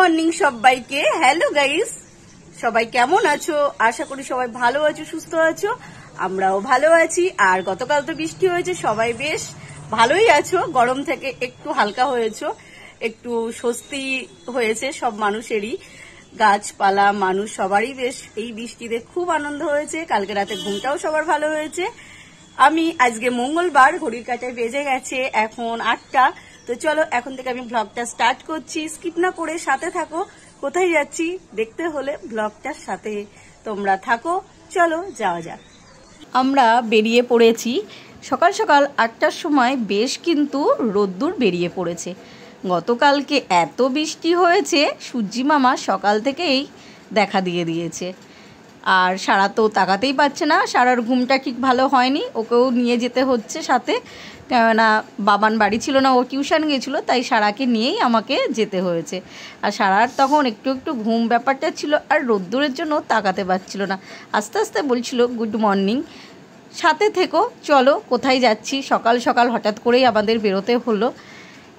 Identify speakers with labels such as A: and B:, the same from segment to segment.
A: Morning সবাইকে। Hello guys, সবাই কেমন আছো? আশা করি সবাই ভালো আছো, সুস্থ আছো। আমরাও ভালো আছি। আর গতকাল তো বৃষ্টি হয়েছে, সবাই বেশ ভালোই আছো। গরম থেকে একটু হালকা হয়েছো, একটু স্বস্তি হয়েছে সব মানুষেরই। গাছপালা, মানুষ সবারই বেশ এই বৃষ্টিতে খুব আনন্দ হয়েছে। কালকে রাতে ঘুমটাও সবার ভালো হয়েছে। আমি আজকে মঙ্গলবার, ঘড়ির কাঁটায় বেজে গেছে এখন 8টা। তো চলো এখন থেকে আমি ব্লগটা স্টার্ট করছি। স্কিপ না করে সাথে থাকো। কোথায় যাচ্ছি দেখতে হলে ব্লগটার সাথে তোমরা থাকো। চলো যাওয়া যাক। আমরা বেরিয়ে পড়েছি সকাল সকাল 8টার সময়। বেশ কিন্তু রোদ্দুর বেরিয়ে পড়েছে। গতকালকে এত বৃষ্টি হয়েছে, সূর্যি মামা সকাল থেকেই দেখা দিয়ে দিয়েছে। আর সারা তো তাকাতেই পারছে না, সারার ঘুমটা ঠিক ভালো হয়নি, ওকেও নিয়ে যেতে হচ্ছে সাথে। কেননা বাবান বাড়ি ছিল না, ও টিউশন গিয়েছিলো, তাই সারাকে নিয়েই আমাকে যেতে হয়েছে। আর সারার তখন একটু একটু ঘুম ব্যাপারটা ছিল, আর রোদ্দুরের জন্য তাকাতে পারছিল না। আস্তে আস্তে বলছিল গুড মর্নিং, সাথে থেকো। চলো কোথায় যাচ্ছি, সকাল সকাল হঠাৎ করেই আমাদের বেরোতে হলো।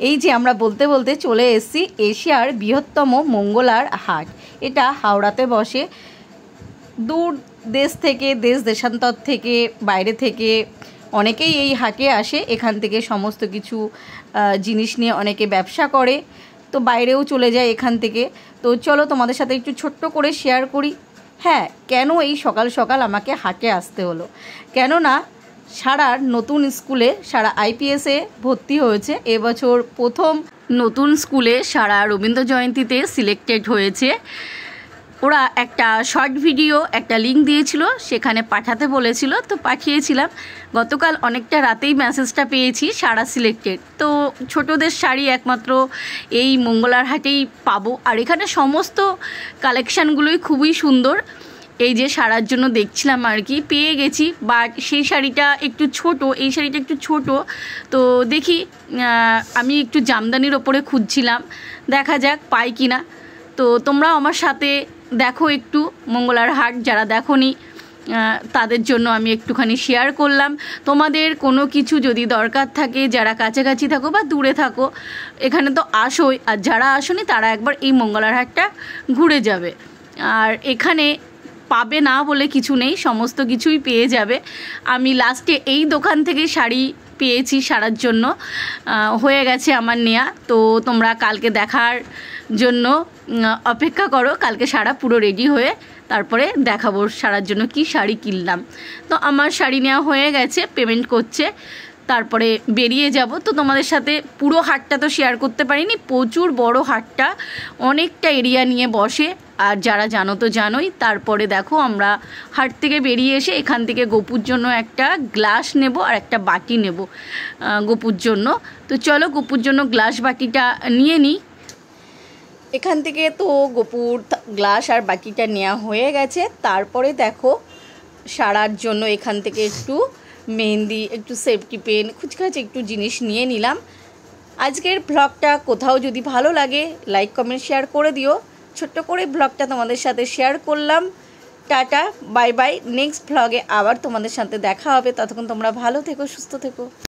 A: এই যে আমরা বলতে বলতে চলে এসেছি এশিয়ার বৃহত্তম মঙ্গলার হাট। এটা হাওড়াতে বসে। দূর দেশ থেকে, দেশ দেশান্তর থেকে, বাইরে থেকে অনেকেই এই হাটে আসে। এখান থেকে সমস্ত কিছু জিনিস নিয়ে অনেকে ব্যবসা করে, তো বাইরেও চলে যায় এখান থেকে। তো চলো তোমাদের সাথে একটু ছোট্ট করে শেয়ার করি। হ্যাঁ, কেন এই সকাল সকাল আমাকে হাটে আসতে হলো? কেননা সারার নতুন স্কুলে, সারা আইপিএসে ভর্তি হয়েছে। এবছর প্রথম নতুন স্কুলে সারা রবীন্দ্র জয়ন্তীতে সিলেক্টেড হয়েছে। ওরা একটা শর্ট ভিডিও, একটা লিঙ্ক দিয়েছিল, সেখানে পাঠাতে বলেছিল, তো পাঠিয়েছিলাম। গতকাল অনেকটা রাতেই মেসেজটা পেয়েছি সারা সিলেক্টেড। তো ছোটদের শাড়ি একমাত্র এই মঙ্গলার হাটেই পাবো। আর এখানে সমস্ত কালেকশানগুলোই খুবই সুন্দর। এই যে সারার জন্য দেখছিলাম আর কি, পেয়ে গেছি। বাট সেই শাড়িটা একটু ছোট, এই শাড়িটা একটু ছোট। তো দেখি, আমি একটু জামদানির ওপরে খুঁজছিলাম, দেখা যাক পাই কি না। তো তোমরাও আমার সাথে দেখো একটু মঙ্গলার হাট, যারা দেখোনি তাদের জন্য আমি একটুখানি শেয়ার করলাম। তোমাদের কোনো কিছু যদি দরকার থাকে, যারা কাছাকাছি থাকো বা দূরে থাকো, এখানে তো আসোই। আর যারা আসোনি তারা একবার এই মঙ্গলার হাটটা ঘুরে যাবে। আর এখানে পাবে না বলে কিছু নেই, সমস্ত কিছুই পেয়ে যাবে। আমি লাস্টে এই দোকান থেকে শাড়ি পেয়েছি সারার জন্য, হয়ে গেছে আমার নেয়া। তো তোমরা কালকে দেখার জন্য অপেক্ষা করো। কালকে সারা পুরো রেডি হয়ে তারপরে দেখাবো সারার জন্য কি শাড়ি কিনলাম। তো আমার শাড়ি নেওয়া হয়ে গেছে, পেমেন্ট করছে, তারপরে বেরিয়ে যাব। তো তোমাদের সাথে পুরো হাটটা তো শেয়ার করতে পারিনি, প্রচুর বড় হাটটা, অনেকটা এরিয়া নিয়ে বসে। আর যারা জানো তো জানোই। তারপরে দেখো আমরা হাট থেকে বেরিয়ে এসে এখান থেকে গোপুর জন্য একটা গ্লাস নেব আর একটা বাটি নেব গোপুর জন্য। তো চলো গোপুর জন্য গ্লাস বাটিটা নিয়ে নিই। এখান থেকে তো গোপুর গ্লাস আর বাটিটা নেওয়া হয়ে গেছে। তারপরে দেখো সারার জন্য এখান থেকে একটু মেহেন্দি, একটু সেফটি পেন, খুচখাচ একটু জিনিস নিয়ে নিলাম। আজকের ব্লগটা কোথাও যদি ভালো লাগে লাইক কমেন্ট শেয়ার করে দিও। ছোট্ট করে ব্লগটা তোমাদের সাথে শেয়ার করলাম। Tata, bye bye. নেক্সট ব্লগে আবার তোমাদের সাথে দেখা হবে। ততক্ষণ তোমরা ভালো থেকো, সুস্থ থেকো।